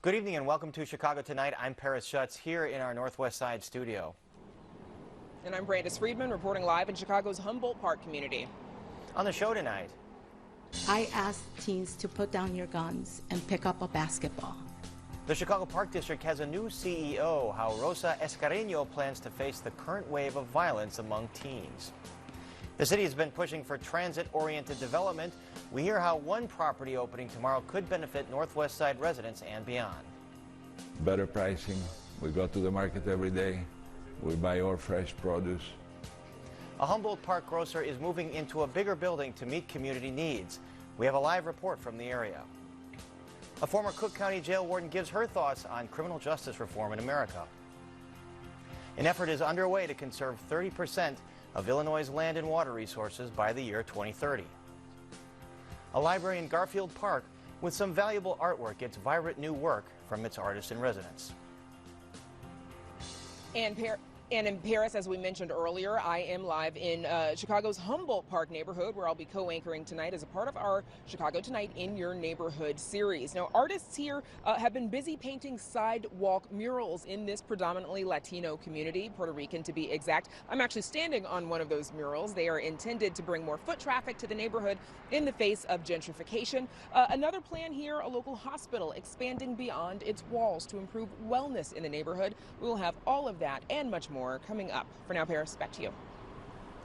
Good evening and welcome to Chicago Tonight. I'm Paris Schutz here in our Northwest Side studio. And I'm Brandis Friedman reporting live in Chicago's Humboldt Park community. On the show tonight, I asked teens to put down your guns and pick up a basketball. the Chicago Park District has a new CEO, how Rosa Escareno plans to face the current wave of violence among teens. The city has been pushing for transit-oriented development. We hear how one property opening tomorrow could benefit Northwest Side residents and beyond. Better pricing. We go to the market every day. We buy all fresh produce. A Humboldt Park grocer is moving into a bigger building to meet community needs. We have a live report from the area. A former Cook County jail warden gives her thoughts on criminal justice reform in America. An effort is underway to conserve 30% of Illinois' land and water resources by the year 2030. A library in Garfield Park with some valuable artwork gets vibrant new work from its artists in residence. And in Paris, as we mentioned earlier, I am live in Chicago's Humboldt Park neighborhood, where I'll be co-anchoring tonight as a part of our Chicago Tonight in Your Neighborhood series. Now, artists here have been busy painting sidewalk murals in this predominantly Latino community, Puerto Rican to be exact. I'm actually standing on one of those murals. They are intended to bring more foot traffic to the neighborhood in the face of gentrification. Another plan here, a local hospital expanding beyond its walls to improve wellness in the neighborhood. We will have all of that and much more coming up. For now, Paris, back to you.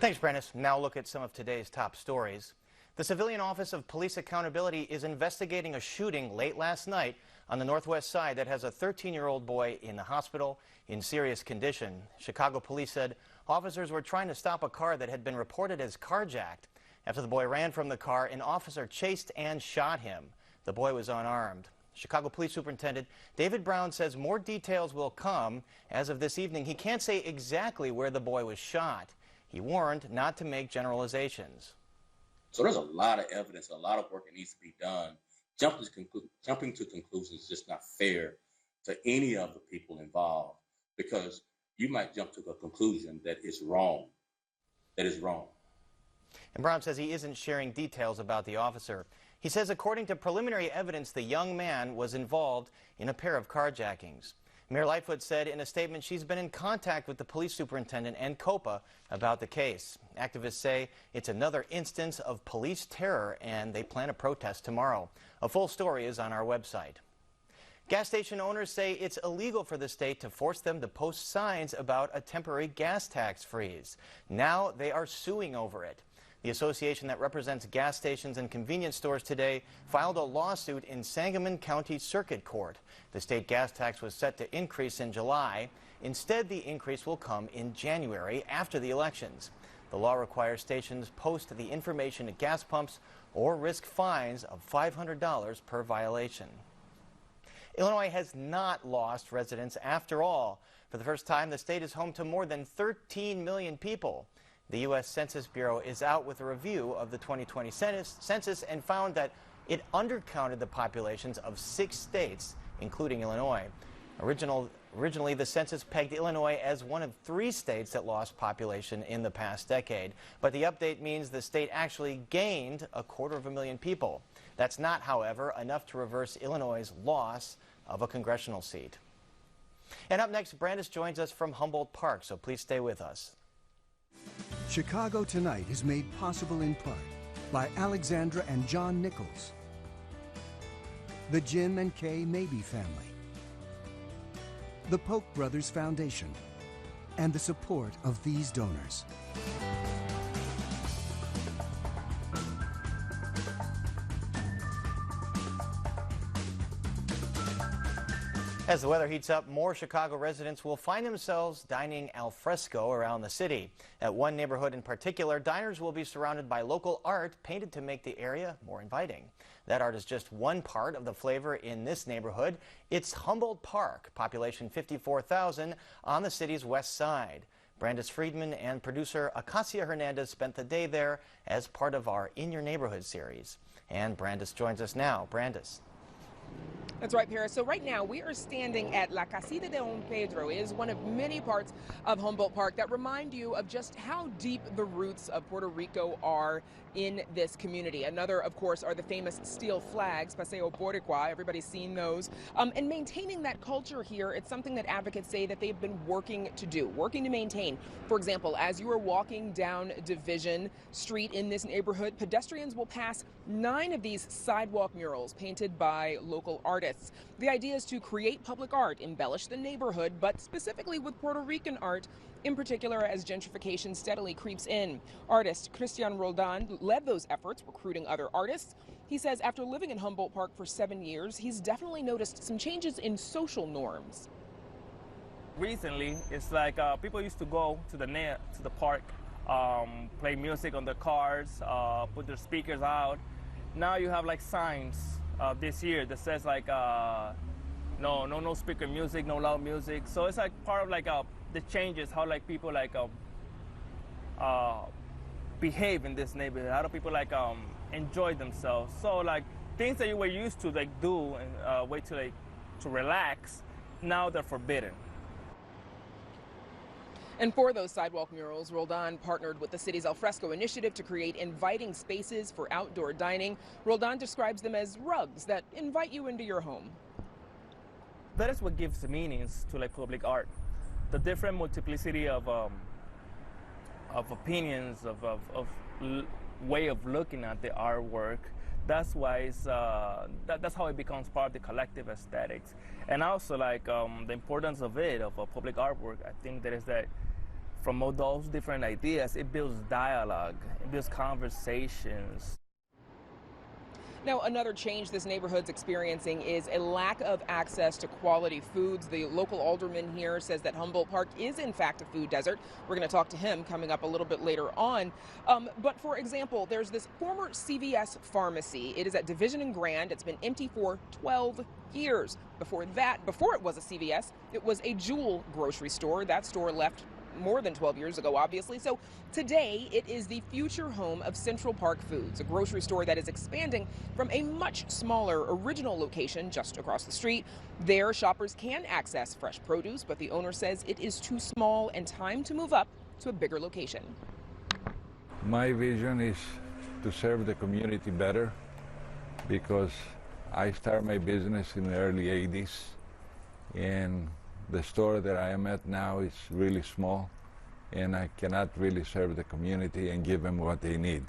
Thanks, Brandis. Now look at some of today's top stories. The Civilian Office of Police Accountability is investigating a shooting late last night on the Northwest Side that has a 13-year-old boy in the hospital in serious condition. Chicago police said officers were trying to stop a car that had been reported as carjacked. After the boy ran from the car, an officer chased and shot him. The boy was unarmed. Chicago Police Superintendent David Brown says more details will come. As of this evening, he can't say exactly where the boy was shot. He warned not to make generalizations. So there's a lot of evidence, a lot of work that needs to be done. Jumping to conclusions is just not fair to any of the people involved, because you might jump to a conclusion that is wrong. That is wrong. And Brown says he isn't sharing details about the officer. He says according to preliminary evidence, the young man was involved in a pair of carjackings. Mayor Lightfoot said in a statement she's been in contact with the police superintendent and COPA about the case. Activists say it's another instance of police terror and they plan a protest tomorrow. A full story is on our website. Gas station owners say it's illegal for the state to force them to post signs about a temporary gas tax freeze. Now they are suing over it. The association that represents gas stations and convenience stores today filed a lawsuit in Sangamon County Circuit Court. The state gas tax was set to increase in July. Instead, the increase will come in January after the elections. The law requires stations post the information at gas pumps or risk fines of $500 per violation. Illinois has not lost residents after all. For the first time, the state is home to more than 13 million people. The U.S. Census Bureau is out with a review of the 2020 census and found that it undercounted the populations of 6 states, including Illinois. Originally, the census pegged Illinois as one of 3 states that lost population in the past decade. But the update means the state actually gained 250,000 people. That's not, however, enough to reverse Illinois' loss of a congressional seat. And up next, Brandis joins us from Humboldt Park, so please stay with us. Chicago Tonight is made possible in part by Alexandra and John Nichols, the Jim and Kay Mabey family, the Polk Brothers Foundation, and the support of these donors. As the weather heats up, more Chicago residents will find themselves dining al fresco around the city. At one neighborhood in particular, diners will be surrounded by local art painted to make the area more inviting. That art is just one part of the flavor in this neighborhood. It's Humboldt Park, population 54,000 on the city's west side. Brandis Friedman and producer Acacia Hernandez spent the day there as part of our In Your Neighborhood series. And Brandis joins us now. Brandis. That's right, Paris. So right now we are standing at La Casita de Don Pedro. It is one of many parts of Humboldt Park that remind you of just how deep the roots of Puerto Rico are in this community. Another, of course, are the famous steel flags, Paseo Boricua. Everybody's seen those. And maintaining that culture here, it's something that advocates say that they've been working to maintain. For example, as you are walking down Division Street in this neighborhood, pedestrians will pass 9 of these sidewalk murals painted by local artists. The idea is to create public art, embellish the neighborhood, but specifically with Puerto Rican art, in particular as gentrification steadily creeps in. Artist Christian Roldan led those efforts, recruiting other artists. He says after living in Humboldt Park for 7 years, he's definitely noticed some changes in social norms. Recently, it's like people used to go to the park, play music on their cars, put their speakers out. Now you have like signs this year that says like no speaker music, no loud music. So it's like part of like the changes, how like people like behave in this neighborhood. How do people like enjoy themselves? So like things that you were used to like do and way to relax, now they're forbidden. And for those sidewalk murals, Roldan partnered with the city's Alfresco initiative to create inviting spaces for outdoor dining. Roldan describes them as rugs that invite you into your home. That is what gives meanings to like public art. The different multiplicity of opinions, of way of looking at the artwork. That's why it's, that's how it becomes part of the collective aesthetics. And also like the importance of it, of a public artwork, I think that is that from all those different ideas, it builds dialogue, it builds conversations. Now, another change this neighborhood's experiencing is a lack of access to quality foods. The local alderman here says that Humboldt Park is, in fact, a food desert. We're going to talk to him coming up a little bit later on. But, for example, there's this former CVS pharmacy. It is at Division and Grand. It's been empty for 12 years. Before it was a CVS, it was a Jewel grocery store. That store left more than 12 years ago, obviously. So today, it is the future home of Central Park Foods, a grocery store that is expanding from a much smaller original location just across the street. There, shoppers can access fresh produce, but the owner says it is too small and time to move up to a bigger location. My vision is to serve the community better because I started my business in the early 80s, and the store that I am at now is really small, and I cannot really serve the community and give them what they need.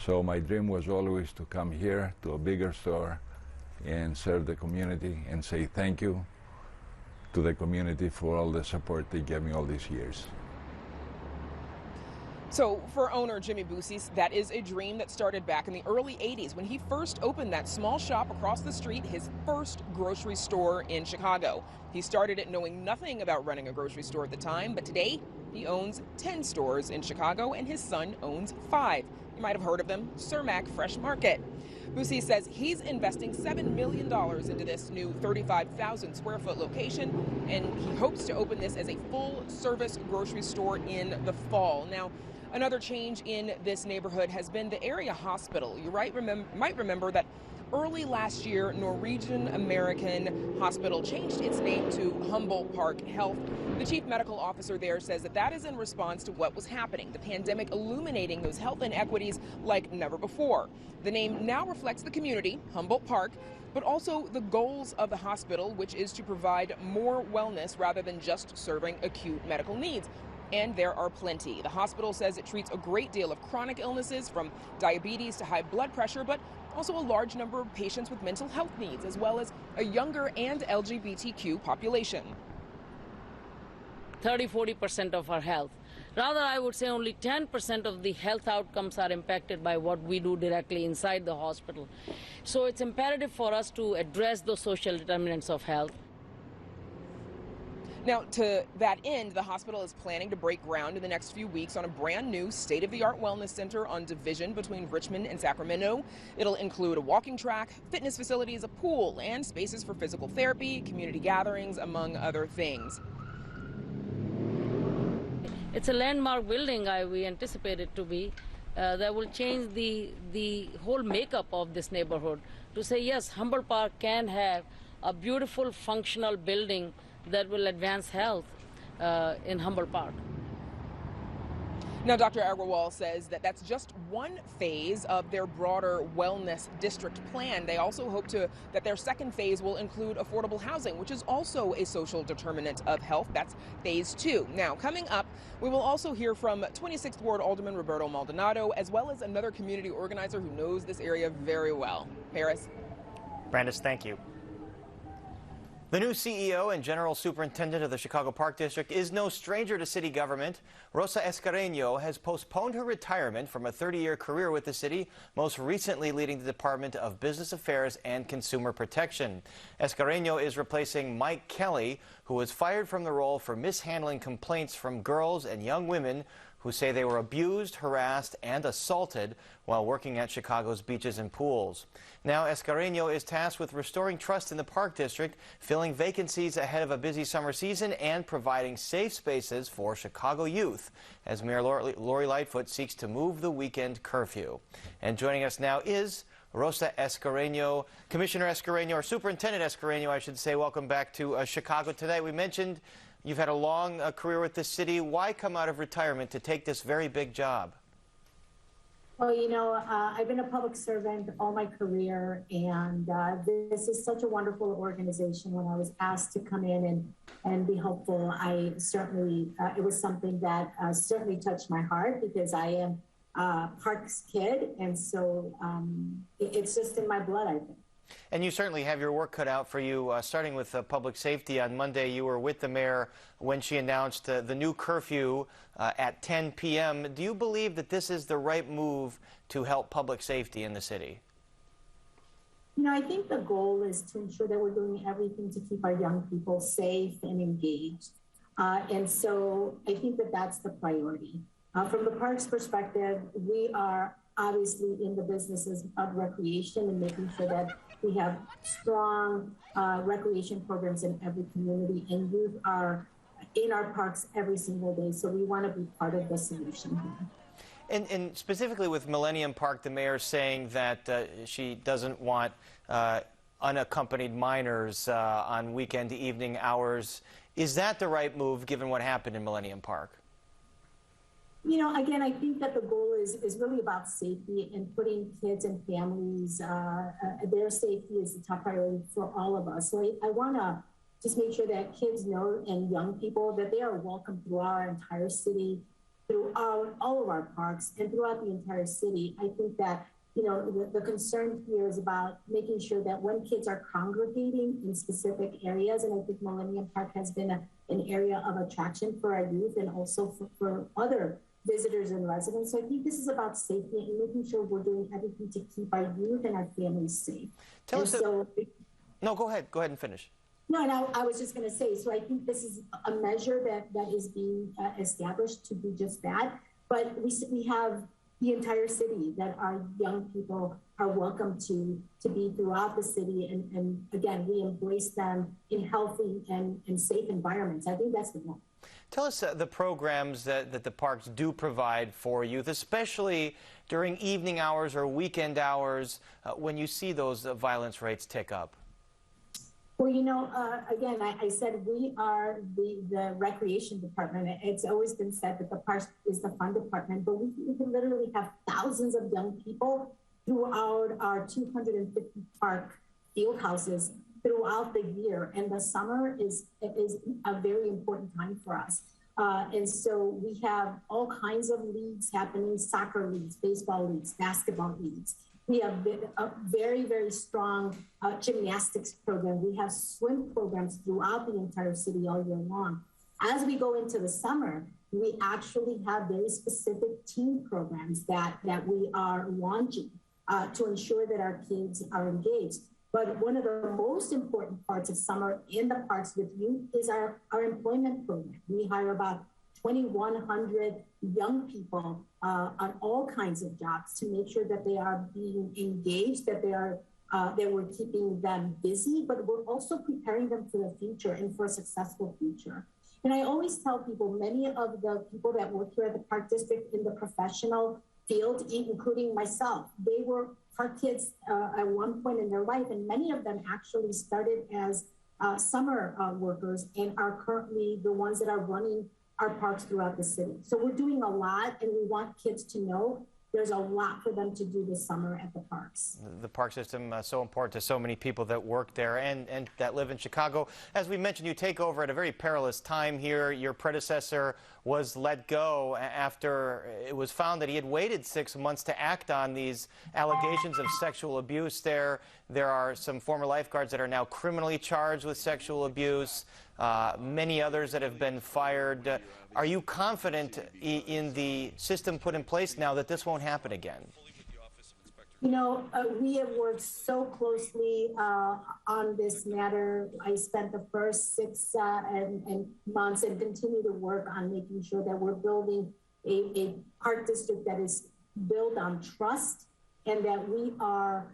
So my dream was always to come here to a bigger store and serve the community and say thank you to the community for all the support they gave me all these years. So for owner Jimmy Busis, that is a dream that started back in the early 80s when he first opened that small shop across the street, his first grocery store in Chicago. He started it knowing nothing about running a grocery store at the time, but today he owns 10 stores in Chicago and his son owns 5. You might have heard of them, Cermak Fresh Market. Busis says he's investing $7 million into this new 35,000 square foot location, and he hopes to open this as a full service grocery store in the fall. Now, another change in this neighborhood has been the area hospital. You might remember that early last year, Norwegian American Hospital changed its name to Humboldt Park Health. The chief medical officer there says that that is in response to what was happening, the pandemic illuminating those health inequities like never before. The name now reflects the community, Humboldt Park, but also the goals of the hospital, which is to provide more wellness rather than just serving acute medical needs. And there are plenty. The hospital says it treats a great deal of chronic illnesses from diabetes to high blood pressure, but also a large number of patients with mental health needs, as well as a younger and LGBTQ population. 30–40% of our health. Rather, I would say only 10% of the health outcomes are impacted by what we do directly inside the hospital. So it's imperative for us to address those social determinants of health. Now, to that end, the hospital is planning to break ground in the next few weeks on a brand new state-of-the-art wellness center on Division between Richmond and Sacramento. It'll include a walking track, fitness facilities, a pool, and spaces for physical therapy, community gatherings, among other things. It's a landmark building, we anticipate it to be, that will change the whole makeup of this neighborhood to say, yes, Humboldt Park can have a beautiful, functional building that will advance health in Humboldt Park. Now, Dr. Agrawal says that that's just one phase of their broader wellness district plan. They also hope that their second phase will include affordable housing, which is also a social determinant of health. That's phase 2. Now, coming up, we will also hear from 26th Ward Alderman Roberto Maldonado, as well as another community organizer who knows this area very well. Paris. Brandis, thank you. The new CEO and General Superintendent of the Chicago Park District is no stranger to city government. Rosa Escareño has postponed her retirement from a 30-year career with the city, most recently leading the Department of Business Affairs and Consumer Protection. Escareño is replacing Mike Kelly, who was fired from the role for mishandling complaints from girls and young women who say they were abused, harassed, and assaulted while working at Chicago's beaches and pools. Now, Escareño is tasked with restoring trust in the Park District, filling vacancies ahead of a busy summer season, and providing safe spaces for Chicago youth, as Mayor Lori Lightfoot seeks to move the weekend curfew. And joining us now is Rosa Escareño. Commissioner Escareño, or Superintendent Escareño, I should say, welcome back to Chicago today. We mentioned you've had a long career with the city. Why come out of retirement to take this very big job? Well, you know, I've been a public servant all my career, and this is such a wonderful organization. When I was asked to come in and be helpful, I certainly, it was something that certainly touched my heart, because I am a Parks kid, and so it's just in my blood, I think. And you certainly have your work cut out for you, starting with public safety. On Monday, you were with the mayor when she announced the new curfew at 10 p.m. Do you believe that this is the right move to help public safety in the city? You know, I think the goal is to ensure that we're doing everything to keep our young people safe and engaged. And so I think that that's the priority. From the parks perspective, we are obviously in the businesses of recreation and making sure that we have strong recreation programs in every community, and youth are in our parks every single day. So we want to be part of the solution here. And specifically with Millennium Park, the mayor's saying that she doesn't want unaccompanied minors on weekend evening hours. Is that the right move given what happened in Millennium Park? You know, again, I think that the goal is really about safety and putting kids and families, their safety is the top priority for all of us. So I want to just make sure that kids know, and young people, that they are welcome throughout our entire city, throughout all of our parks, and throughout the entire city. I think that, you know, the concern here is about making sure that when kids are congregating in specific areas, and I think Millennium Park has been an area of attraction for our youth and also for other visitors and residents. So I think this is about safety and making sure we're doing everything to keep our youth and our families safe. Tell us. No, go ahead. Go ahead and finish. No, and I was just going to say, so I think this is a measure that is being established to do just that. But we have the entire city that our young people are welcome to be throughout the city. And again, we embrace them in healthy and safe environments. I think that's the goal. Tell us the programs that the parks do provide for youth, especially during evening hours or weekend hours when you see those violence rates tick up. Well, you know, again, I said we are the recreation department. It's always been said that the parks is the fun department, but we can literally have thousands of young people throughout our 250 park field houses throughout the year, and the summer is a very important time for us. And so we have all kinds of leagues happening: soccer leagues, baseball leagues, basketball leagues. We have a very, very strong gymnastics program. We have swim programs throughout the entire city all year long. As we go into the summer, we actually have very specific team programs that we are launching to ensure that our kids are engaged. But one of the most important parts of summer in the parks with youth is our employment program. We hire about 2,100 young people on all kinds of jobs to make sure that they are being engaged, that we're keeping them busy, but we're also preparing them for the future and for a successful future. And I always tell people, many of the people that work here at the Park District in the professional field, including myself, they were park kids at one point in their life, and many of them actually started as summer workers and are currently the ones that are running our parks throughout the city. So we're doing a lot, and we want kids to know there's a lot for them to do this summer at the parks. The park system so important to so many people that work there and that live in Chicago. As we mentioned, you take over at a very perilous time here. Your predecessor was let go after it was found that he had waited 6 months to act on these allegations of sexual abuse there. There are some former lifeguards that are now criminally charged with sexual abuse. Many others that have been fired. Are you confident in the system put in place now that this won't happen again? You know, we have worked so closely on this matter. I spent the first 6 months and continue to work on making sure that we're building a park district that is built on trust and that we are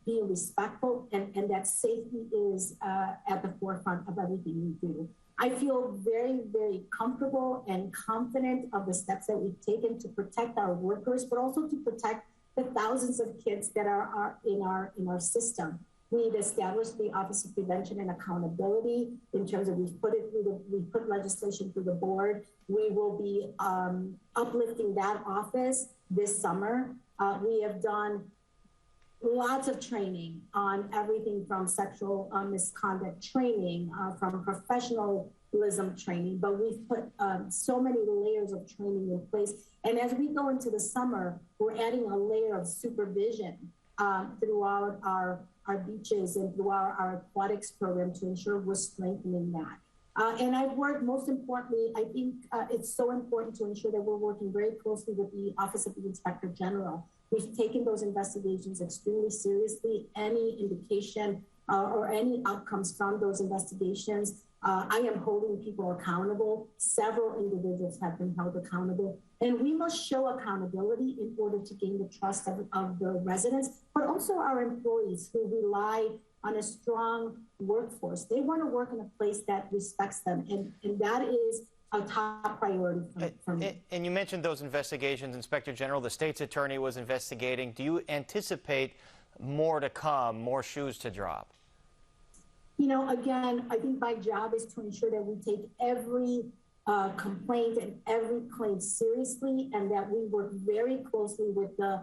being respectful and that safety is at the forefront of everything we do. I feel very, very comfortable and confident of the steps that we've taken to protect our workers, but also to protect the thousands of kids that are in our system. We've established the Office of Prevention and Accountability in terms of we've put legislation through the board. We will be uplifting that office this summer. We have done lots of training on everything from sexual misconduct training, from professionalism training, but we've put so many layers of training in place. And as we go into the summer, we're adding a layer of supervision throughout our beaches and throughout our aquatics program to ensure we're strengthening that. And I've worked, most importantly, I think it's so important to ensure that we're working very closely with the Office of the Inspector General. We've taken those investigations extremely seriously. Any indication or any outcomes from those investigations, I am holding people accountable. Several individuals have been held accountable. And we must show accountability in order to gain the trust of the residents, but also our employees who rely on a strong workforce. They want to work in a place that respects them. And that is a top priority for me. And you mentioned those investigations. Inspector General, the state's attorney was investigating. Do you anticipate more to come, more shoes to drop? You know, again, I think my job is to ensure that we take every complaint and every claim seriously and that we work very closely with the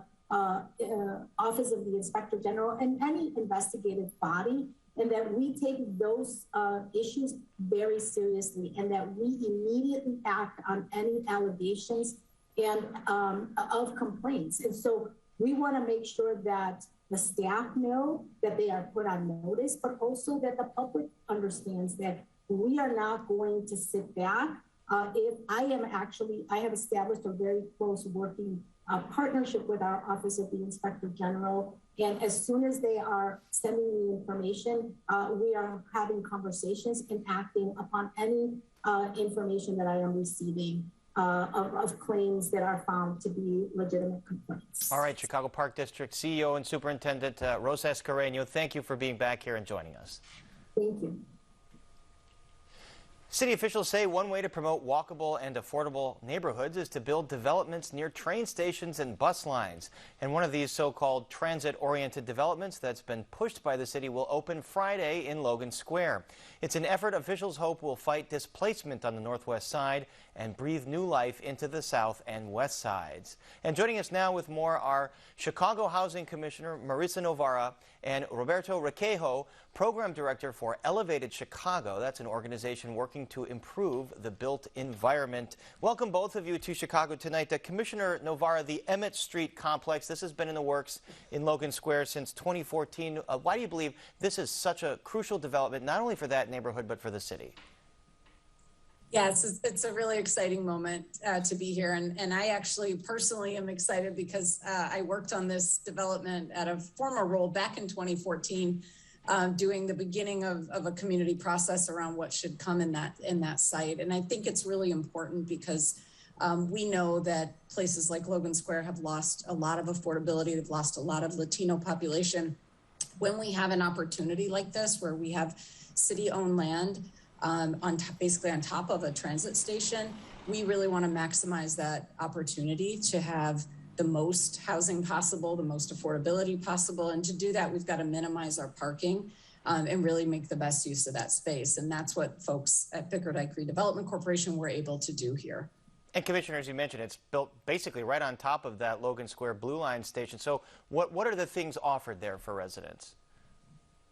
Office of the Inspector General and any investigative body, and that we take those issues very seriously and that we immediately act on any allegations and of complaints. And so we want to make sure that the staff know that they are put on notice, but also that the public understands that we are not going to sit back. I have established a very close working partnership with our Office of the Inspector General. And as soon as they are sending me information, we are having conversations and acting upon any information that I am receiving of claims that are found to be legitimate complaints. All right, Chicago Park District CEO and Superintendent Rosa Escarreño, thank you for being back here and joining us. Thank you. City officials say one way to promote walkable and affordable neighborhoods is to build developments near train stations and bus lines. And one of these so-called transit-oriented developments that's been pushed by the city will open Friday in Logan Square. It's an effort officials hope will fight displacement on the northwest side and breathe new life into the south and west sides. And joining us now with more are Chicago Housing Commissioner Marisa Novara and Roberto Requejo, Program Director for Elevated Chicago. That's an organization working to improve the built environment. Welcome both of you to Chicago tonight. Commissioner Novara, the Emmett Street complex, this has been in the works in Logan Square since 2014. Why do you believe this is such a crucial development, not only for that neighborhood, but for the city? Yeah, it's a really exciting moment to be here. And I actually personally am excited because I worked on this development at a former role back in 2014, doing the beginning of a community process around what should come in that site. And I think it's really important because we know that places like Logan Square have lost a lot of affordability. They've lost a lot of Latino population. When we have an opportunity like this, where we have city-owned land, basically on top of a transit station, we really want to maximize that opportunity to have the most housing possible, the most affordability possible. And to do that, we've got to minimize our parking and really make the best use of that space. And that's what folks at Bickford Dike Redevelopment Corporation were able to do here. And Commissioner, as you mentioned, it's built basically right on top of that Logan Square Blue Line station. So what are the things offered there for residents?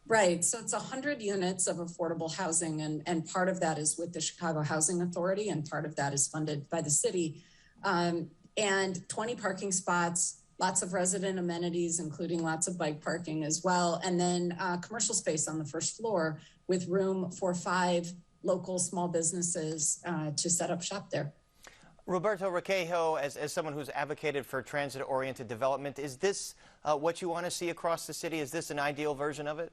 Right. So it's 100 units of affordable housing, and part of that is with the Chicago Housing Authority, and part of that is funded by the city. And 20 parking spots, lots of resident amenities, including lots of bike parking as well. And then commercial space on the first floor with room for 5 local small businesses to set up shop there. Roberto Requejo, as someone who's advocated for transit-oriented development, is this what you want to see across the city? Is this an ideal version of it?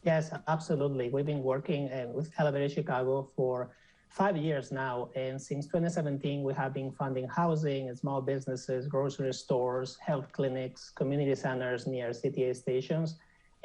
Yes, absolutely. We've been working with Elevated Chicago for 5 years now, and since 2017, we have been funding housing and small businesses, grocery stores, health clinics, community centers near CTA stations.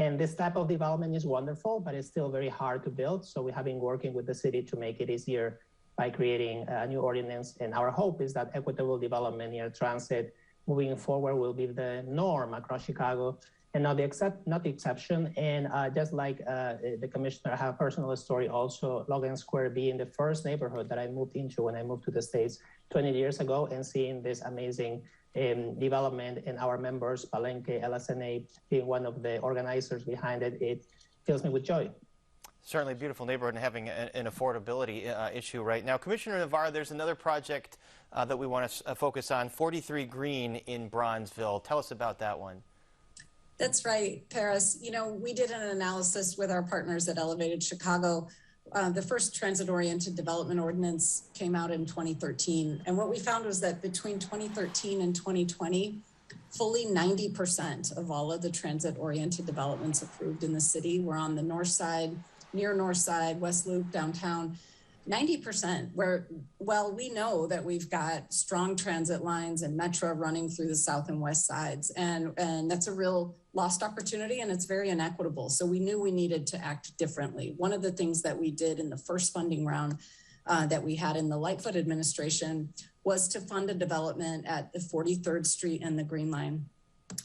And this type of development is wonderful, but it's still very hard to build. So we have been working with the city to make it easier by creating a new ordinance. And our hope is that equitable development near transit moving forward will be the norm across Chicago and not the exception. And just like the commissioner, I have a personal story also, Logan Square being the first neighborhood that I moved into when I moved to the States 20 years ago, and seeing this amazing development and our members, Palenque, LSNA, being one of the organizers behind it, it fills me with joy. Certainly a beautiful neighborhood and having an affordability issue right now. Commissioner Navarro, there's another project that we want to focus on, 43 Green in Bronzeville. Tell us about that one. That's right, Paris. You know, we did an analysis with our partners at Elevated Chicago. The first transit-oriented development ordinance came out in 2013. And what we found was that between 2013 and 2020, fully 90% of all of the transit-oriented developments approved in the city were on the north side, near North Side, West Loop, downtown. 90%, where, well, we know that we've got strong transit lines and metro running through the south and west sides, and that's a real lost opportunity, and it's very inequitable. So we knew we needed to act differently. One of the things that we did in the first funding round that we had in the Lightfoot administration was to fund a development at the 43rd Street and the Green Line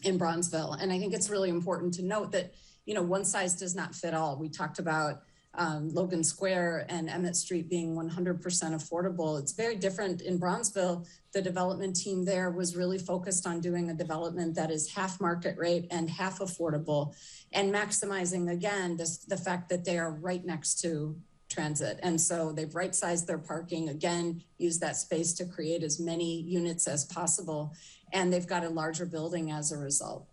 in Bronzeville. And I think it's really important to note that, you know, one size does not fit all. We talked about Logan Square and Emmett Street being 100% affordable. It's very different in Bronzeville. The development team there was really focused on doing a development that is half market rate and half affordable, and maximizing, again, the fact that they are right next to transit. And so they've right-sized their parking, again, used that space to create as many units as possible, and they've got a larger building as a result.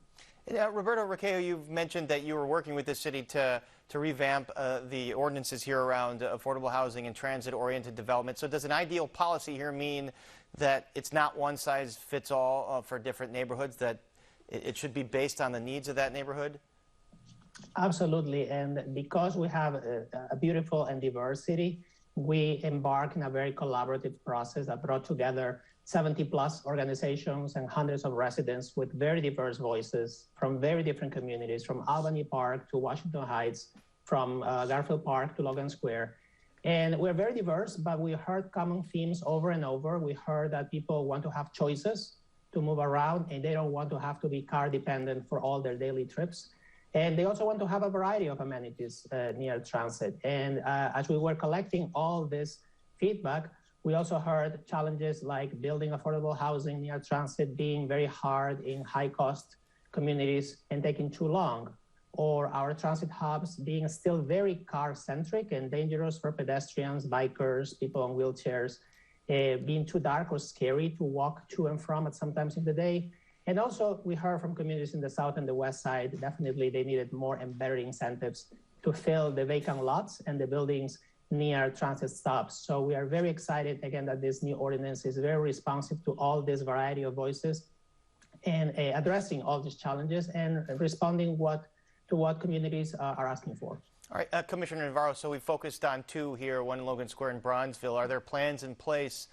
Roberto Requejo, you've mentioned that you were working with the city to revamp the ordinances here around affordable housing and transit-oriented development. So does an ideal policy here mean that it's not one size fits all for different neighborhoods, that it should be based on the needs of that neighborhood? Absolutely. And because we have a beautiful and diverse city, we embarked in a very collaborative process that brought together 70+ organizations and hundreds of residents with very diverse voices from very different communities, from Albany Park to Washington Heights, from Garfield Park to Logan Square. And we're very diverse, but we heard common themes over and over. We heard that people want to have choices to move around, and they don't want to have to be car dependent for all their daily trips. And they also want to have a variety of amenities near transit. And as we were collecting all this feedback, we also heard challenges like building affordable housing near transit being very hard in high-cost communities and taking too long, or our transit hubs being still very car-centric and dangerous for pedestrians, bikers, people on wheelchairs, being too dark or scary to walk to and from at some times of the day. And also, we heard from communities in the south and the west side, definitely they needed more and better incentives to fill the vacant lots and the buildings near transit stops. So we are very excited, again, that this new ordinance is very responsive to all this variety of voices and addressing all these challenges and responding to what communities are asking for. All right, Commissioner Navarro, so we focused on two here, one in Logan Square and Bronzeville. Are there plans in place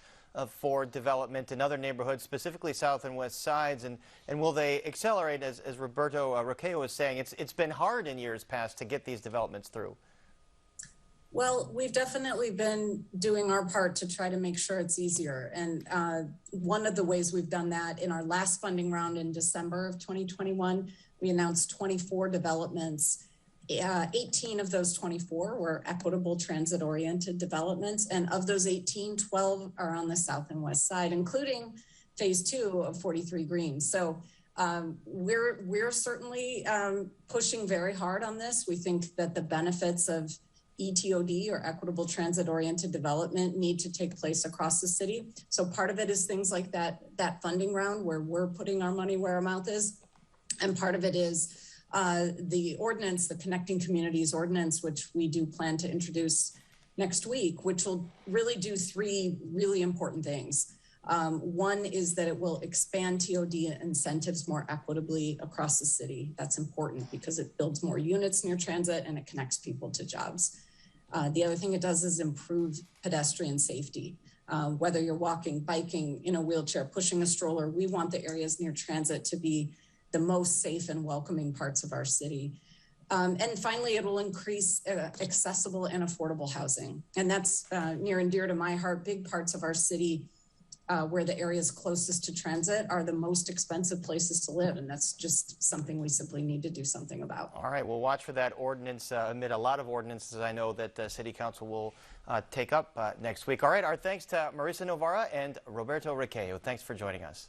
for development in other neighborhoods, specifically south and west sides, and will they accelerate, as Roberto Requejo was saying? It's been hard in years past to get these developments through. Well, we've definitely been doing our part to try to make sure it's easier. And one of the ways we've done that in our last funding round in December of 2021, we announced 24 developments. 18 of those 24 were equitable transit-oriented developments. And of those 18, 12 are on the south and west side, including phase 2 of 43 Green. So we're certainly pushing very hard on this. We think that the benefits of ETOD, or equitable transit-oriented development, need to take place across the city. So part of it is things like that funding round where we're putting our money where our mouth is. And part of it is the ordinance, the Connecting Communities ordinance, which we do plan to introduce next week, which will really do 3 really important things. One is that it will expand TOD incentives more equitably across the city. That's important because it builds more units near transit and it connects people to jobs. The other thing it does is improve pedestrian safety. Whether you're walking, biking, in a wheelchair, pushing a stroller, we want the areas near transit to be the most safe and welcoming parts of our city. And finally, it will increase accessible and affordable housing. And that's near and dear to my heart. Big parts of our city where the areas closest to transit are the most expensive places to live. And that's just something we simply need to do something about. All right, we'll watch for that ordinance amid a lot of ordinances I know that City Council will take up next week. All right, our thanks to Marissa Novara and Roberto Requejo. Thanks for joining us.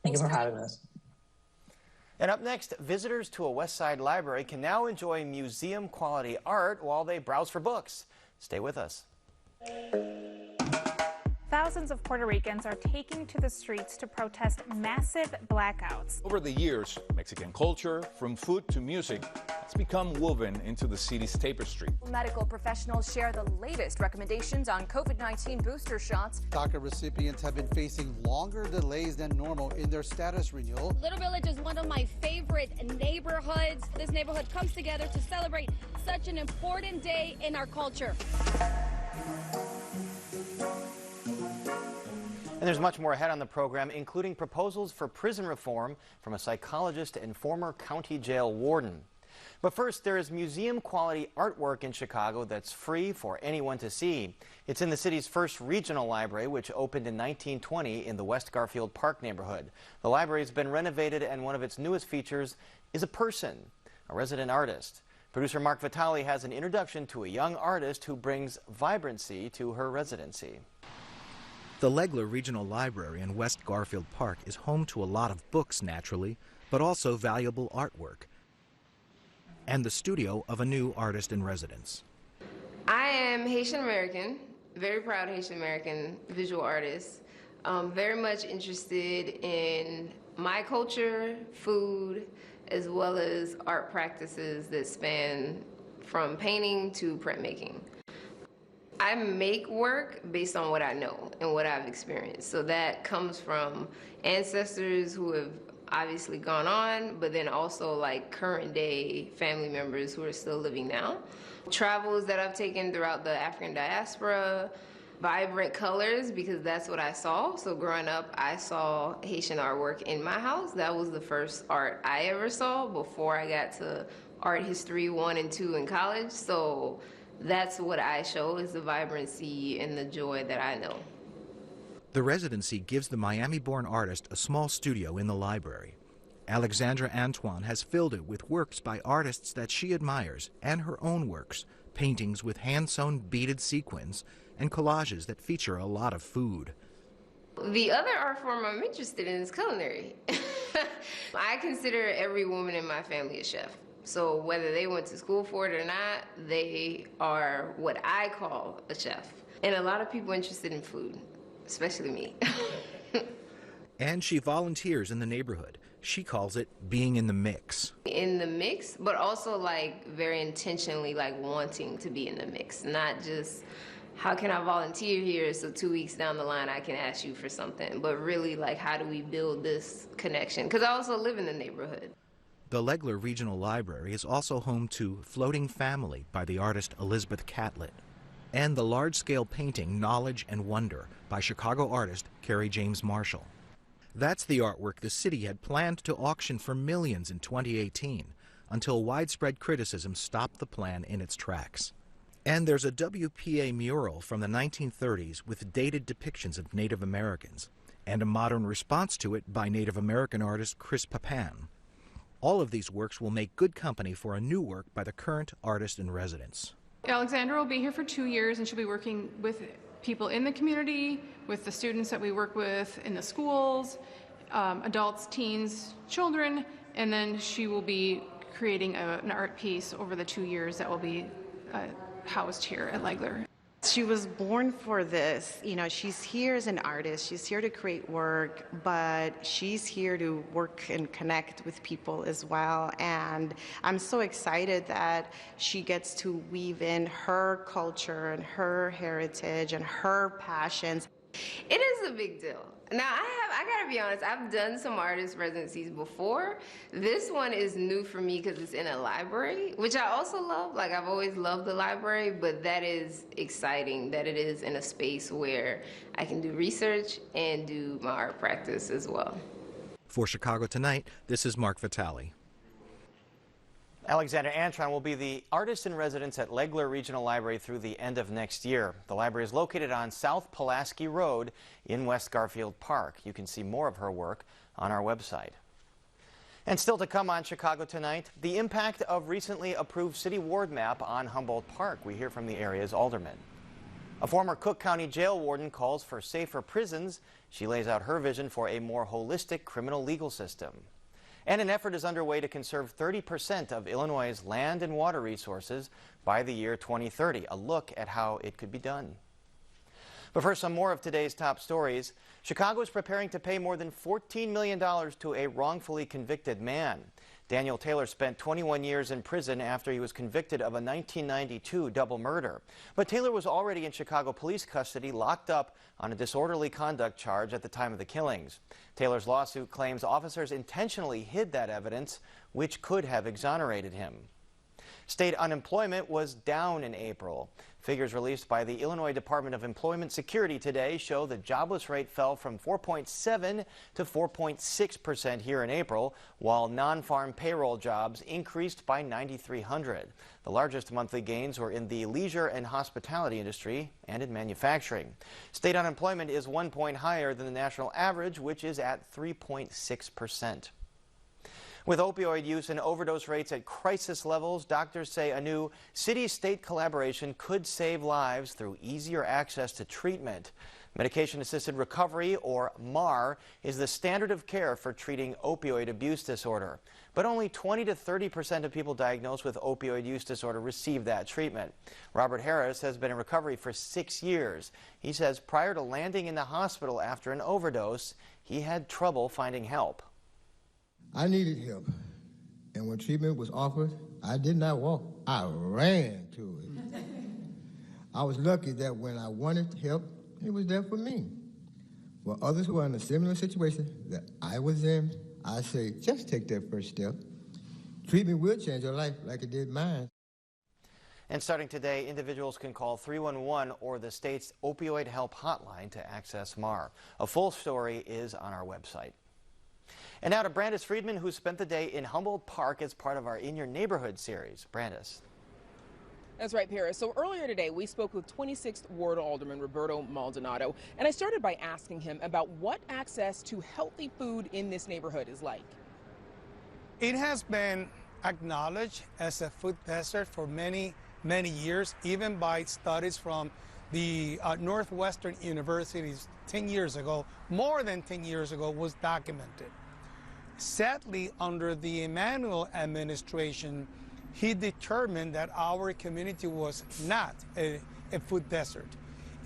Thank you for having us. And up next, visitors to a West Side library can now enjoy museum-quality art while they browse for books. Stay with us. Thousands of Puerto Ricans are taking to the streets to protest massive blackouts. Over the years, Mexican culture, from food to music, has become woven into the city's tapestry. Medical professionals share the latest recommendations on COVID-19 booster shots. DACA recipients have been facing longer delays than normal in their status renewal. Little Village is one of my favorite neighborhoods. This neighborhood comes together to celebrate such an important day in our culture. And there's much more ahead on the program, including proposals for prison reform from a psychologist and former county jail warden. But first, there is museum-quality artwork in Chicago that's free for anyone to see. It's in the city's first regional library, which opened in 1920 in the West Garfield Park neighborhood. The library has been renovated, and one of its newest features is a person, a resident artist. Producer Mark Vitale has an introduction to a young artist who brings vibrancy to her residency. The Legler Regional Library in West Garfield Park is home to a lot of books, naturally, but also valuable artwork, and the studio of a new artist in residence. I am Haitian American, very proud Haitian American visual artist. Very much interested in my culture, food, as well as art practices that span from painting to printmaking. I make work based on what I know and what I've experienced. So that comes from ancestors who have obviously gone on, but then also like current day family members who are still living now. Travels that I've taken throughout the African diaspora, vibrant colors, because that's what I saw. So growing up, I saw Haitian artwork in my house. That was the first art I ever saw before I got to art history 1 and 2 in college. So that's what I show, is the vibrancy and the joy that I know. The residency gives the Miami-born artist a small studio in the library. Alexandra Antoine has filled it with works by artists that she admires and her own works, paintings with hand-sewn beaded sequins and collages that feature a lot of food. The other art form I'm interested in is culinary. I consider every woman in my family a chef. So whether they went to school for it or not, they are what I call a chef. And a lot of people interested in food, especially me. And she volunteers in the neighborhood. She calls it being in the mix. In the mix, but also like very intentionally like wanting to be in the mix, not just how can I volunteer here so 2 weeks down the line I can ask you for something, but really like how do we build this connection? Because I also live in the neighborhood. The Legler Regional Library is also home to Floating Family by the artist Elizabeth Catlett, and the large-scale painting Knowledge and Wonder by Chicago artist Carrie James Marshall. That's the artwork the city had planned to auction for millions in 2018, until widespread criticism stopped the plan in its tracks. And there's a WPA mural from the 1930s with dated depictions of Native Americans, and a modern response to it by Native American artist Chris Papan. All of these works will make good company for a new work by the current artist in residence. Alexandra will be here for 2 years, and she'll be working with people in the community, with the students that we work with in the schools, adults, teens, children, and then she will be creating an art piece over the 2 years that will be housed here at Legler. She was born for this. You know, she's here as an artist. She's here to create work, but she's here to work and connect with people as well. And I'm so excited that she gets to weave in her culture and her heritage and her passions. It is a big deal. Now, I gotta be honest, I've done some artist residencies before. This one is new for me because it's in a library, which I also love. Like, I've always loved the library, but that is exciting that it is in a space where I can do research and do my art practice as well. For Chicago Tonight, this is Mark Vitale. Alexandra Antwan will be the artist in residence at Legler Regional Library through the end of next year. The library is located on South Pulaski Road in West Garfield Park. You can see more of her work on our website. And still to come on Chicago Tonight, the impact of recently approved city ward map on Humboldt Park. We hear from the area's alderman. A former Cook County jail warden calls for safer prisons. She lays out her vision for a more holistic criminal legal system. And an effort is underway to conserve 30% of Illinois' land and water resources by the year 2030. A look at how it could be done. But first, some more of today's top stories. Chicago is preparing to pay more than $14 million to a wrongfully convicted man. Daniel Taylor spent 21 years in prison after he was convicted of a 1992 double murder. But Taylor was already in Chicago police custody, locked up on a disorderly conduct charge at the time of the killings. Taylor's lawsuit claims officers intentionally hid that evidence, which could have exonerated him. State unemployment was down in April. Figures released by the Illinois Department of Employment Security today show the jobless rate fell from 4.7 to 4.6% here in April, while non-farm payroll jobs increased by 9,300. The largest monthly gains were in the leisure and hospitality industry and in manufacturing. State unemployment is 1 point higher than the national average, which is at 3.6%. With opioid use and overdose rates at crisis levels, doctors say a new city-state collaboration could save lives through easier access to treatment. Medication-assisted recovery, or MAR, is the standard of care for treating opioid abuse disorder. But only 20 to 30% of people diagnosed with opioid use disorder receive that treatment. Robert Harris has been in recovery for 6 years. He says prior to landing in the hospital after an overdose, he had trouble finding help. I needed help, and when treatment was offered, I did not walk. I ran to it. I was lucky that when I wanted help, it was there for me. For others who are in a similar situation that I was in, I say, just take that first step. Treatment will change your life like it did mine. And starting today, individuals can call 311 or the state's opioid help hotline to access MAR. A full story is on our website. And now to Brandis Friedman, who spent the day in Humboldt Park as part of our In Your Neighborhood series. Brandis. That's right, Paris. So earlier today, we spoke with 26th Ward Alderman Roberto Maldonado, and I started by asking him about what access to healthy food in this neighborhood is like. It has been acknowledged as a food desert for many, many years, even by studies from the Northwestern universities 10 years ago, more than 10 years ago, was documented. Sadly, under the Emanuel administration, he determined that our community was not a food desert.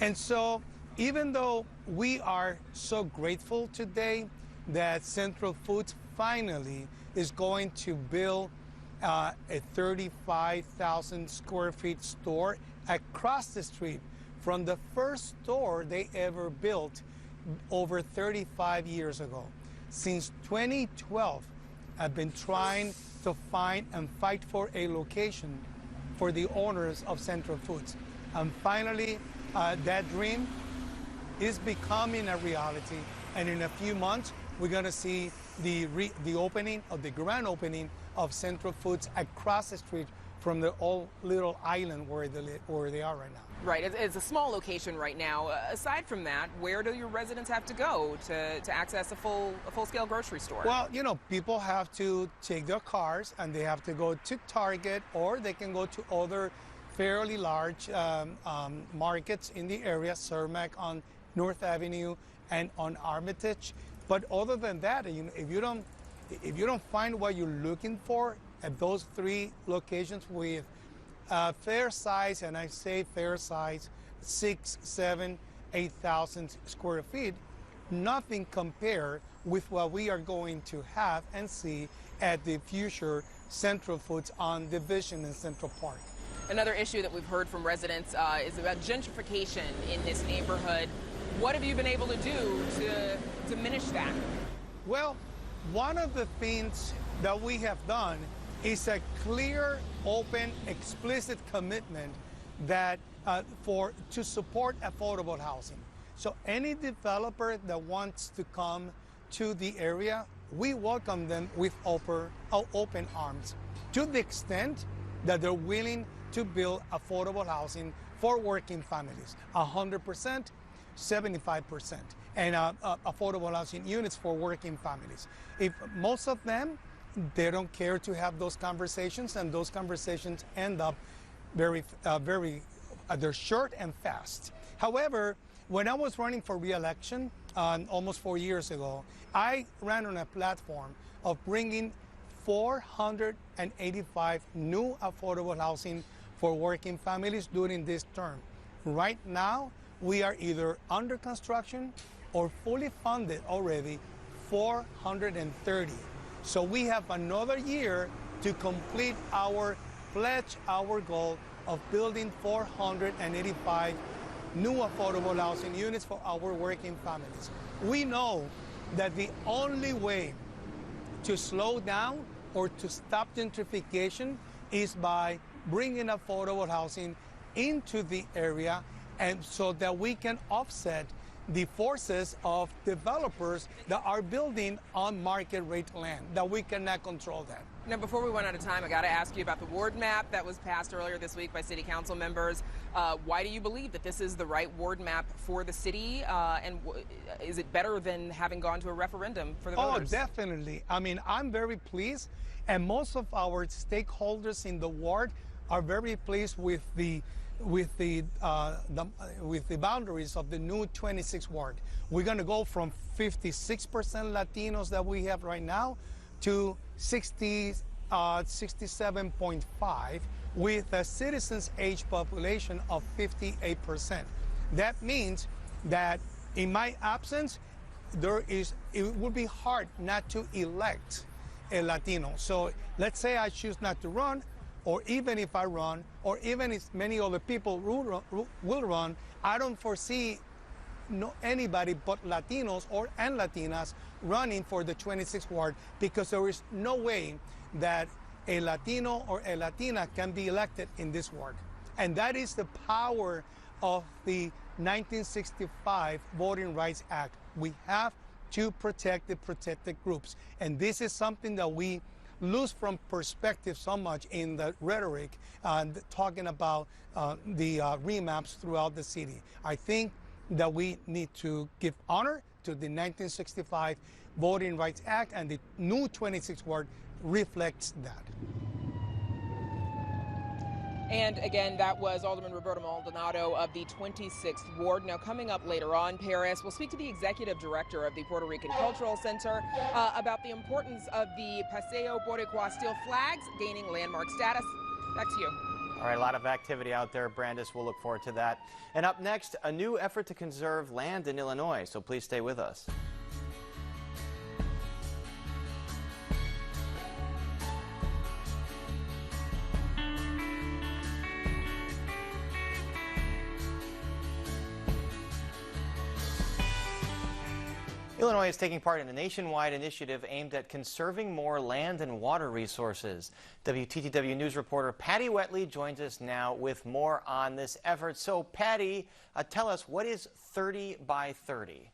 And so, even though we are so grateful today that Central Foods finally is going to build a 35,000 square feet store across the street from the first store they ever built over 35 years ago. Since 2012, I've been trying to find and fight for a location for the owners of Central Foods. And finally, that dream is becoming a reality. And in a few months, we're going to see the opening of the grand opening of Central Foods across the street from the old little island where they are right now. Right, it's a small location right now. Aside from that, where do your residents have to go to access a full-scale grocery store? Well, you know, people have to take their cars and they have to go to Target, or they can go to other fairly large markets in the area, Cermak on North Avenue and on Armitage. But other than that, if you don't find what you're looking for at those three locations with fair size, and I say fair size, 6, 7, 8,000 square feet, nothing compared with what we are going to have and see at the future Central Foods on Division in Central Park. Another issue that we've heard from residents is about gentrification in this neighborhood. What have you been able to do to diminish that? Well, one of the things that we have done is a clear, open, explicit commitment that to support affordable housing. So any developer that wants to come to the area, we welcome them with open arms, to the extent that they're willing to build affordable housing for working families, 100%, 75%, and affordable housing units for working families. If most of them, they don't care to have those conversations, and those conversations end up they're short and fast. However, when I was running for re-election almost 4 years ago, I ran on a platform of bringing 485 new affordable housing for working families during this term. Right now, we are either under construction or fully funded already 430. So we have another year to complete our pledge, our goal of building 485 new affordable housing units for our working families. We know that the only way to slow down or to stop gentrification is by bringing affordable housing into the area, and so that we can offset the forces of developers that are building on market rate land, that we cannot control that. Now, before we run out of time, I got to ask you about the ward map that was passed earlier this week by city council members. Why do you believe that this is the right ward map for the city? And is it better than having gone to a referendum for the voters? Oh, definitely. I mean, I'm very pleased, and most of our stakeholders in the ward are very pleased with the boundaries of the new 26th ward. We're going to go from 56% Latinos that we have right now to 67.5, with a citizens age population of 58%. That means that in my absence, it would be hard not to elect a Latino. So let's say I choose not to run, or even if I run, or even if many other people will run, I don't foresee anybody but Latinos and Latinas running for the 26th ward, because there is no way that a Latino or a Latina can be elected in this ward. And that is the power of the 1965 Voting Rights Act. We have to protect the protected groups. And this is something that we lose from perspective so much in the rhetoric and talking about the remaps throughout the city. I think that we need to give honor to the 1965 Voting Rights Act, and the new 26th ward reflects that. And again, that was Alderman Roberto Maldonado of the 26th Ward. Now, coming up later on, Paris, we'll speak to the executive director of the Puerto Rican Cultural Center about the importance of the Paseo Boricua steel flags gaining landmark status. Back to you. All right, a lot of activity out there, Brandis. We'll look forward to that. And up next, a new effort to conserve land in Illinois, so please stay with us. Illinois is taking part in a nationwide initiative aimed at conserving more land and water resources. WTTW News reporter Patty Wetley joins us now with more on this effort. So, Patty, tell us, what is 30 by 30?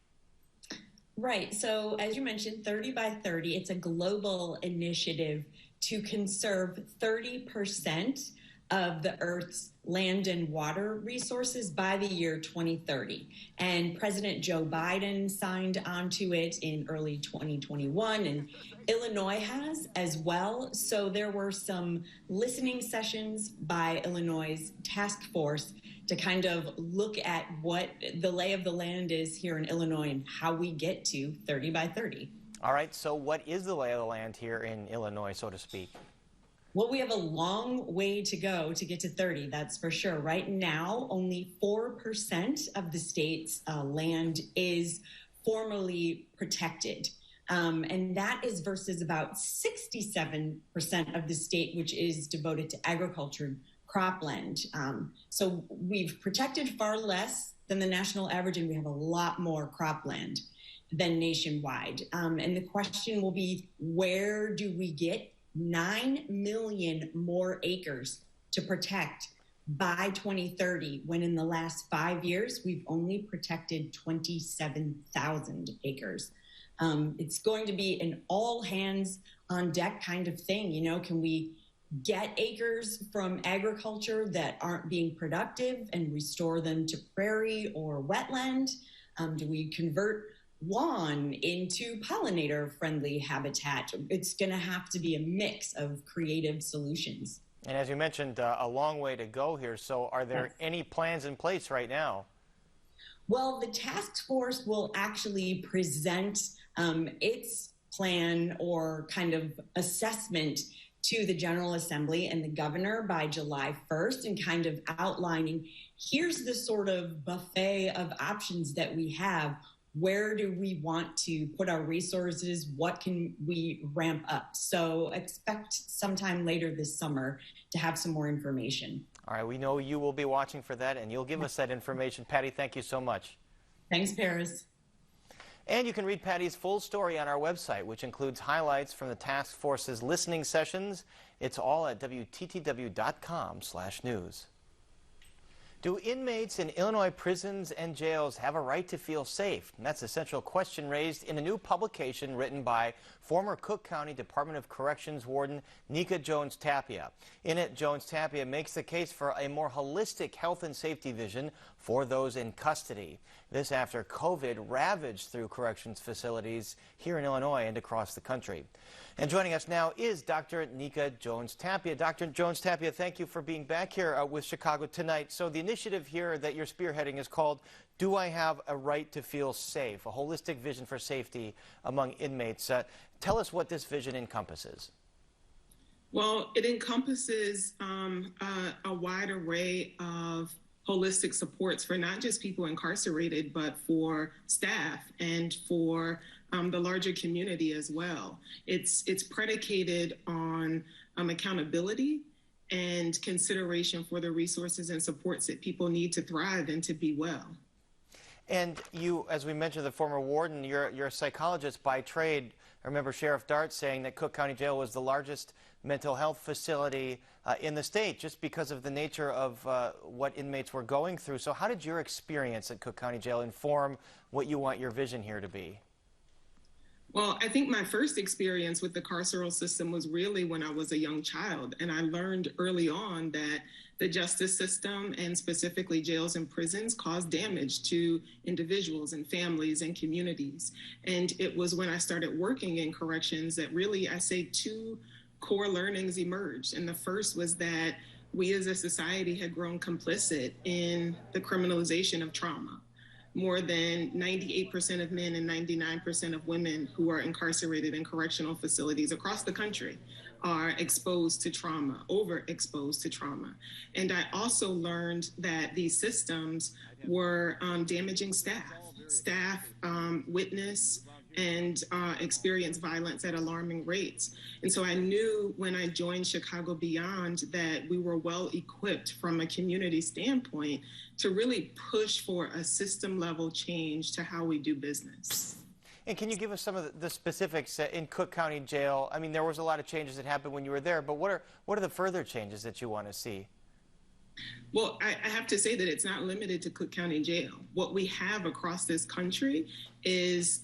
Right. So, as you mentioned, 30 by 30, it's a global initiative to conserve 30% of the Earth's land and water resources by the year 2030. And President Joe Biden signed onto it in early 2021, and Illinois has as well. So there were some listening sessions by Illinois' task force to kind of look at what the lay of the land is here in Illinois and how we get to 30 by 30. All right, so what is the lay of the land here in Illinois, so to speak? Well, we have a long way to go to get to 30, that's for sure. Right now, only 4% of the state's land is formally protected. And that is versus about 67% of the state, which is devoted to agriculture, cropland. So we've protected far less than the national average, and we have a lot more cropland than nationwide. And the question will be, where do we get 9 million more acres to protect by 2030, when in the last 5 years, we've only protected 27,000 acres. It's going to be an all hands on deck kind of thing. You know, can we get acres from agriculture that aren't being productive and restore them to prairie or wetland? Do we convert lawn into pollinator-friendly habitat? It's going to have to be a mix of creative solutions. And as you mentioned, a long way to go here. So are there any plans in place right now? Well, the task force will actually present its plan or kind of assessment to the General Assembly and the governor by July 1st, and kind of outlining, here's the sort of buffet of options that we have. Where do we want to put our resources? What can we ramp up? So expect sometime later this summer to have some more information. All right, we know you will be watching for that, and you'll give us that information. Patty, thank you so much. Thanks, Paris. And you can read Patty's full story on our website, which includes highlights from the task force's listening sessions. It's all at WTTW.com/news. Do inmates in Illinois prisons and jails have a right to feel safe? And that's a central question raised in a new publication written by former Cook County Department of Corrections Warden Nika Jones-Tapia. In it, Jones-Tapia makes the case for a more holistic health and safety vision for those in custody. This after COVID ravaged through corrections facilities here in Illinois and across the country. And joining us now is Dr. Nika Jones-Tapia. Dr. Jones-Tapia, thank you for being back here with Chicago Tonight. So the initiative here that you're spearheading is called Do I Have a Right to Feel Safe? A holistic vision for safety among inmates. Tell us what this vision encompasses. Well, it encompasses a wide array of holistic supports for not just people incarcerated, but for staff and for the larger community as well. It's predicated on accountability and consideration for the resources and supports that people need to thrive and to be well. And you, as we mentioned, the former warden, you're a psychologist by trade. I remember Sheriff Dart saying that Cook County Jail was the largest mental health facility in the state just because of the nature of what inmates were going through. So how did your experience at Cook County Jail inform what you want your vision here to be? Well, I think my first experience with the carceral system was really when I was a young child. And I learned early on that the justice system, and specifically jails and prisons, cause damage to individuals and families and communities. And it was when I started working in corrections that really, I say, two core learnings emerged. And the first was that we as a society had grown complicit in the criminalization of trauma. More than 98% of men and 99% of women who are incarcerated in correctional facilities across the country are exposed to trauma, overexposed to trauma. And I also learned that these systems were damaging staff. Staff witness and experience violence at alarming rates. And so I knew when I joined Chicago Beyond that we were well equipped from a community standpoint to really push for a system level change to how we do business. And can you give us some of the specifics in Cook County Jail? I mean, there was a lot of changes that happened when you were there, but what are the further changes that you want to see? Well, I have to say that it's not limited to Cook County Jail. What we have across this country is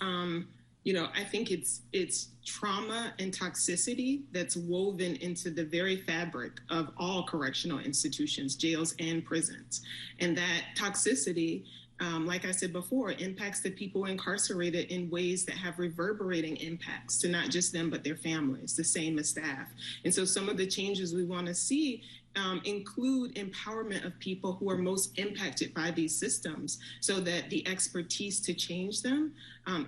I think it's trauma and toxicity that's woven into the very fabric of all correctional institutions, jails and prisons. And that toxicity, like I said before, impacts the people incarcerated in ways that have reverberating impacts to not just them, but their families, the same as staff. And so some of the changes we want to see include empowerment of people who are most impacted by these systems so that the expertise to change them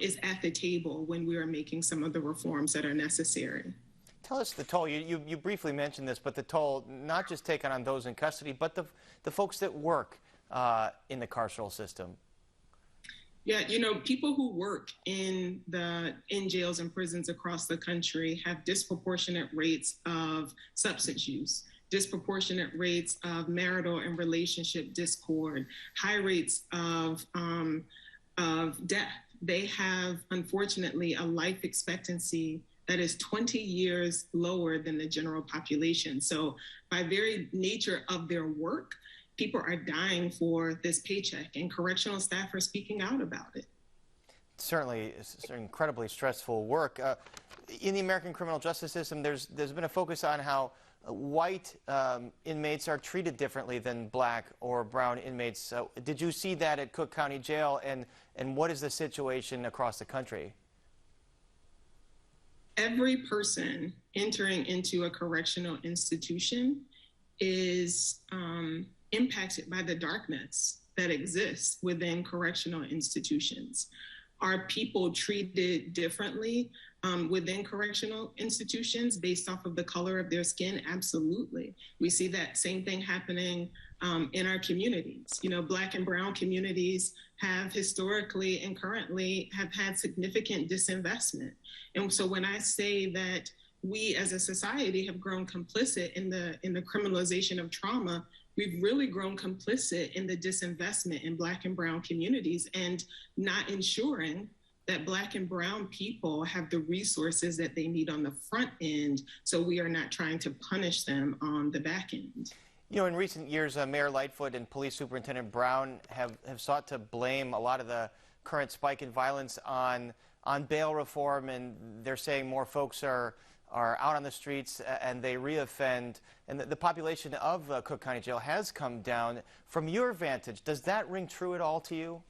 is at the table when we are making some of the reforms that are necessary. Tell us the toll. You briefly mentioned this, but the toll not just taken on those in custody, but the folks that work in the carceral system. Yeah, people who work in jails and prisons across the country have disproportionate rates of substance use, disproportionate rates of marital and relationship discord, high rates of death. They have, unfortunately, a life expectancy that is 20 years lower than the general population. So by very nature of their work, people are dying for this paycheck, and correctional staff are speaking out about it. Certainly, it's incredibly stressful work. In the American criminal justice system, there's been a focus on how white inmates are treated differently than black or brown inmates. So did you see that at Cook County Jail, and what is the situation across the country? Every person entering into a correctional institution is impacted by the darkness that exists within correctional institutions. Are people treated differently within correctional institutions based off of the color of their skin? Absolutely. We see that same thing happening in our communities. Black and brown communities have historically and currently have had significant disinvestment. And so when I say that we as a society have grown complicit in the criminalization of trauma, we've really grown complicit in the disinvestment in Black and brown communities and not ensuring that Black and brown people have the resources that they need on the front end, so we are not trying to punish them on the back end. In recent years, Mayor Lightfoot and Police Superintendent Brown have sought to blame a lot of the current spike in violence on bail reform, and they're saying more folks are out on the streets and they reoffend, and the population of Cook County Jail has come down. From your vantage, does that ring true at all to you?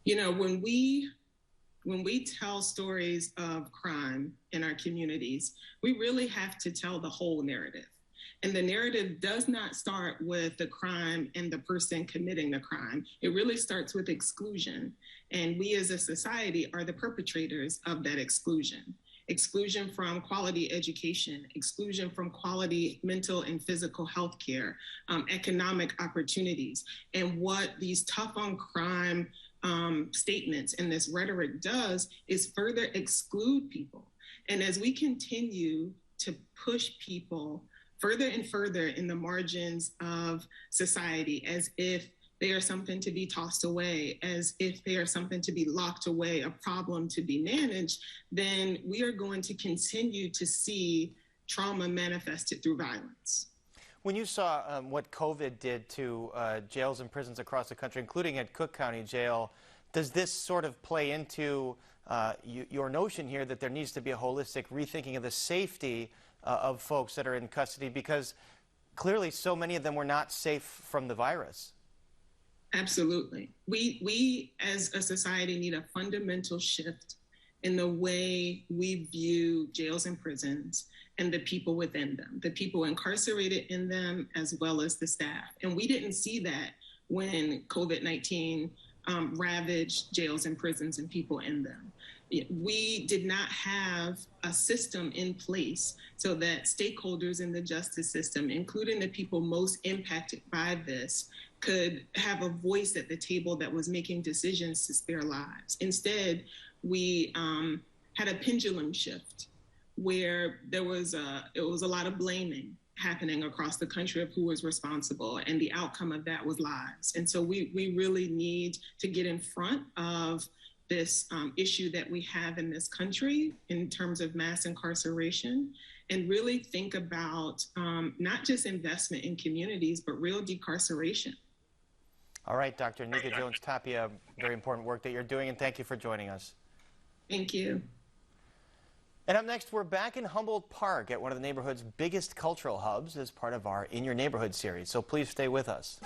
When we tell stories of crime in our communities, we really have to tell the whole narrative. And the narrative does not start with the crime and the person committing the crime. It really starts with exclusion. And we as a society are the perpetrators of that exclusion. Exclusion from quality education, exclusion from quality mental and physical health care, economic opportunities. And what these tough on crime statements and this rhetoric does is further exclude people. And as we continue to push people further and further in the margins of society, as if they are something to be tossed away, as if they are something to be locked away, a problem to be managed, then we are going to continue to see trauma manifested through violence. When you saw what COVID did to jails and prisons across the country, including at Cook County Jail, does this sort of play into your notion here that there needs to be a holistic rethinking of the safety of folks that are in custody, because clearly so many of them were not safe from the virus? Absolutely. We as a society need a fundamental shift in the way we view jails and prisons and the people within them, the people incarcerated in them, as well as the staff. And we didn't see that when COVID-19 ravaged jails and prisons and people in them. We did not have a system in place so that stakeholders in the justice system, including the people most impacted by this, could have a voice at the table that was making decisions to spare lives. Instead, we had a pendulum shift where it was a lot of blaming happening across the country of who was responsible, and the outcome of that was lives. And so we really need to get in front of this issue that we have in this country in terms of mass incarceration, and really think about not just investment in communities, but real decarceration. All right, Dr. Nika Jones-Tapia, very important work that you're doing, and thank you for joining us. Thank you. And up next, we're back in Humboldt Park at one of the neighborhood's biggest cultural hubs as part of our In Your Neighborhood series. So please stay with us.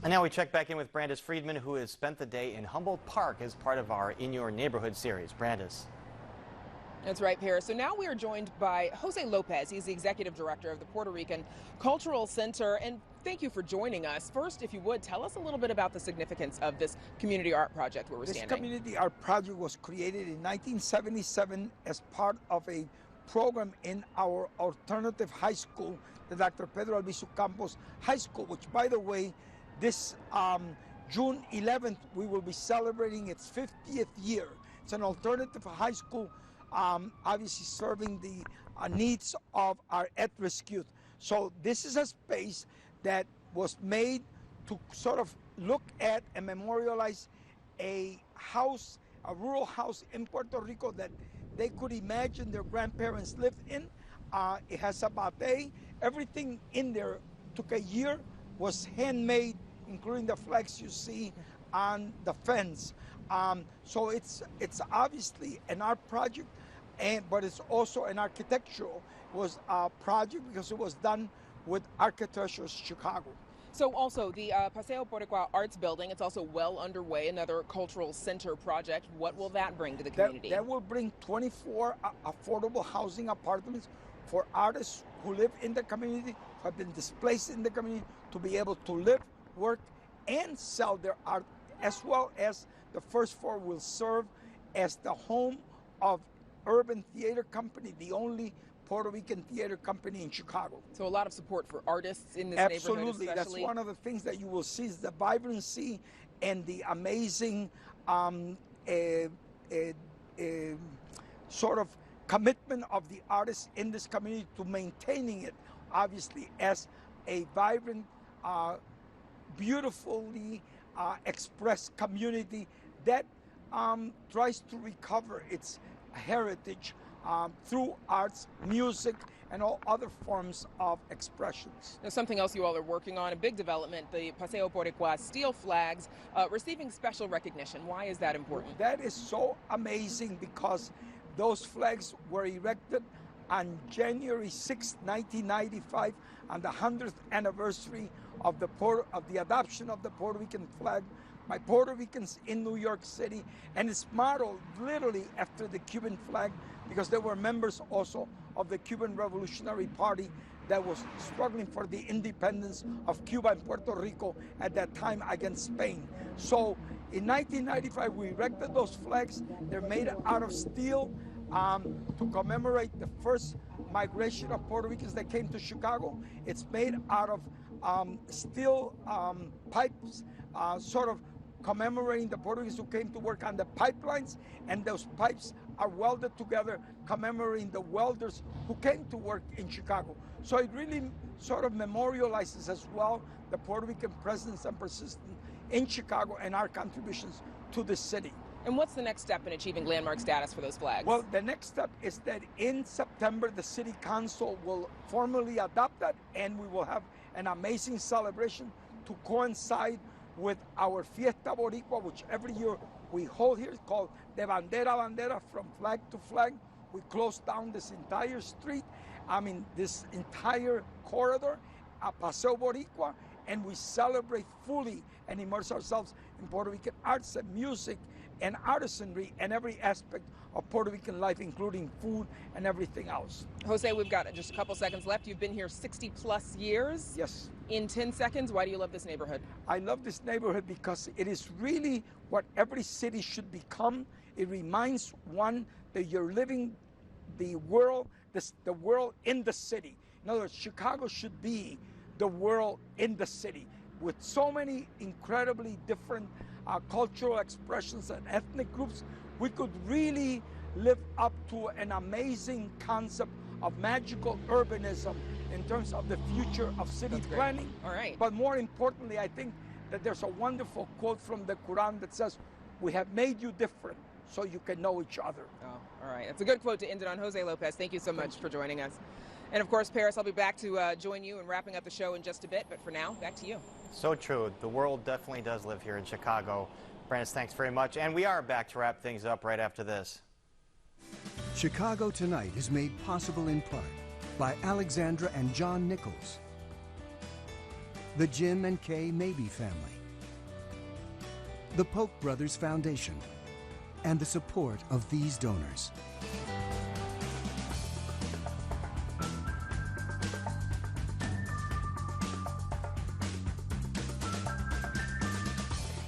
And now we check back in with Brandis Friedman, who has spent the day in Humboldt Park as part of our In Your Neighborhood series. Brandis. That's right, Paris. So now we are joined by Jose Lopez. He's the executive director of the Puerto Rican Cultural Center. And thank you for joining us. First, if you would, tell us a little bit about the significance of this community art project where we're standing. This community art project was created in 1977 as part of a program in our alternative high school, the Dr. Pedro Albizu Campos High School, which, by the way, this June 11th, we will be celebrating its 50th year. It's an alternative high school, obviously serving the needs of our at-risk youth. So this is a space that was made to sort of look at and memorialize a house, a rural house in Puerto Rico that they could imagine their grandparents lived in. It has a batey. Everything in there took a year, was handmade, including the flags you see on the fence. So it's obviously an art project, but it's also an architectural project because it was done with Architectures Chicago. So also the Paseo Boricua Arts Building, it's also well underway, another cultural center project. What will that bring to the community? That will bring 24 affordable housing apartments for artists who live in the community, who have been displaced in the community, to be able to live, work, and sell their art, as well as the first floor will serve as the home of Urban Theater Company, the only Puerto Rican theater company in Chicago. So a lot of support for artists in this Absolutely. neighborhood especially. That's one of the things that you will see is the vibrancy and the amazing sort of commitment of the artists in this community to maintaining it, obviously, as a vibrant, beautifully expressed community that tries to recover its heritage through arts, music, and all other forms of expressions. Now, something else you all are working on, a big development, the Paseo Boricua steel flags receiving special recognition. Why is that important? That is so amazing because those flags were erected on January 6, 1995, on the 100th anniversary of the adoption of the Puerto Rican flag by Puerto Ricans in New York City, and it's modeled literally after the Cuban flag because they were members also of the Cuban Revolutionary Party that was struggling for the independence of Cuba and Puerto Rico at that time against Spain. So in 1995, we erected those flags. They're made out of steel to commemorate the first migration of Puerto Ricans that came to Chicago. It's made out of steel pipes, sort of commemorating the Puerto Ricans who came to work on the pipelines, and those pipes are welded together, commemorating the welders who came to work in Chicago. So it really sort of memorializes as well the Puerto Rican presence and persistence in Chicago and our contributions to the city. And what's the next step in achieving landmark status for those flags? Well, the next step is that in September, the City Council will formally adopt that, and we will have an amazing celebration to coincide with our Fiesta Boricua, which every year we hold here. It's called De Bandera a Bandera, from flag to flag. We close down this entire street, this entire corridor, Paseo Boricua, and we celebrate fully and immerse ourselves in Puerto Rican arts and music and artisanry and every aspect of Puerto Rican life, including food and everything else. Jose, we've got just a couple seconds left. You've been here 60 plus years. Yes. In 10 seconds, why do you love this neighborhood? I love this neighborhood because it is really what every city should become. It reminds one that you're living the world in the city. In other words, Chicago should be the world in the city, with so many incredibly different cultural expressions and ethnic groups. We could really live up to an amazing concept of magical urbanism in terms of the future of city planning. All right. But more importantly, I think that there's a wonderful quote from the Quran that says, "We have made you different so you can know each other." Oh, all right. That's a good quote to end it on. Jose Lopez, thank you so much for joining us. And of course, Paris, I'll be back to join you in wrapping up the show in just a bit. But for now, back to you. So true. The world definitely does live here in Chicago. Brandis, thanks very much. And we are back to wrap things up right after this. Chicago Tonight is made possible in part by Alexandra and John Nichols, the Jim and Kay Mabey family, the Polk Brothers Foundation, and the support of these donors.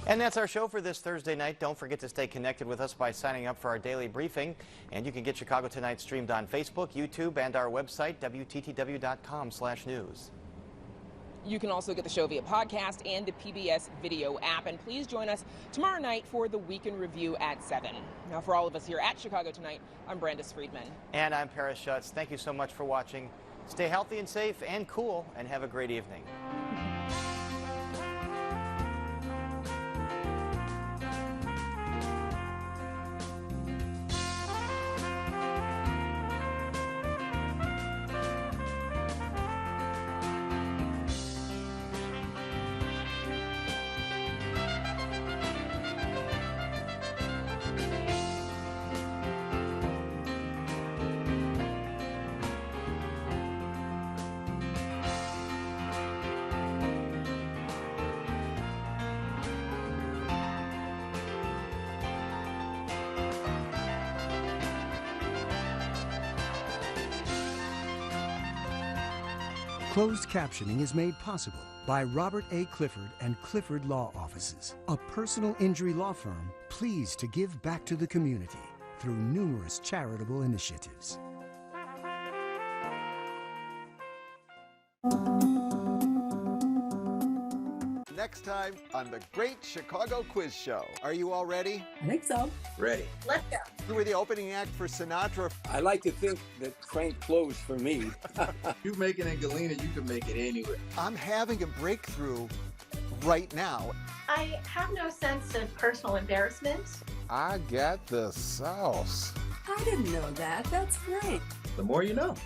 And that's our show for this Thursday night. Don't forget to stay connected with us by signing up for our daily briefing. And you can get Chicago Tonight streamed on Facebook, YouTube, and our website, WTTW.com/news. You can also get the show via podcast and the PBS video app. And please join us tomorrow night for the Weekend Review at 7. Now, for all of us here at Chicago Tonight, I'm Brandis Friedman. And I'm Paris Schutz. Thank you so much for watching. Stay healthy and safe and cool, and have a great evening. Closed captioning is made possible by Robert A. Clifford and Clifford Law Offices, a personal injury law firm pleased to give back to the community through numerous charitable initiatives. Next time on the Great Chicago Quiz Show. Are you all ready? I think so. Ready. Let's go. Who were the opening act for Sinatra? I like to think that Frank closed for me. You make it in Galena, you can make it anywhere. I'm having a breakthrough right now. I have no sense of personal embarrassment. I got the sauce. I didn't know that. That's great. The more you know.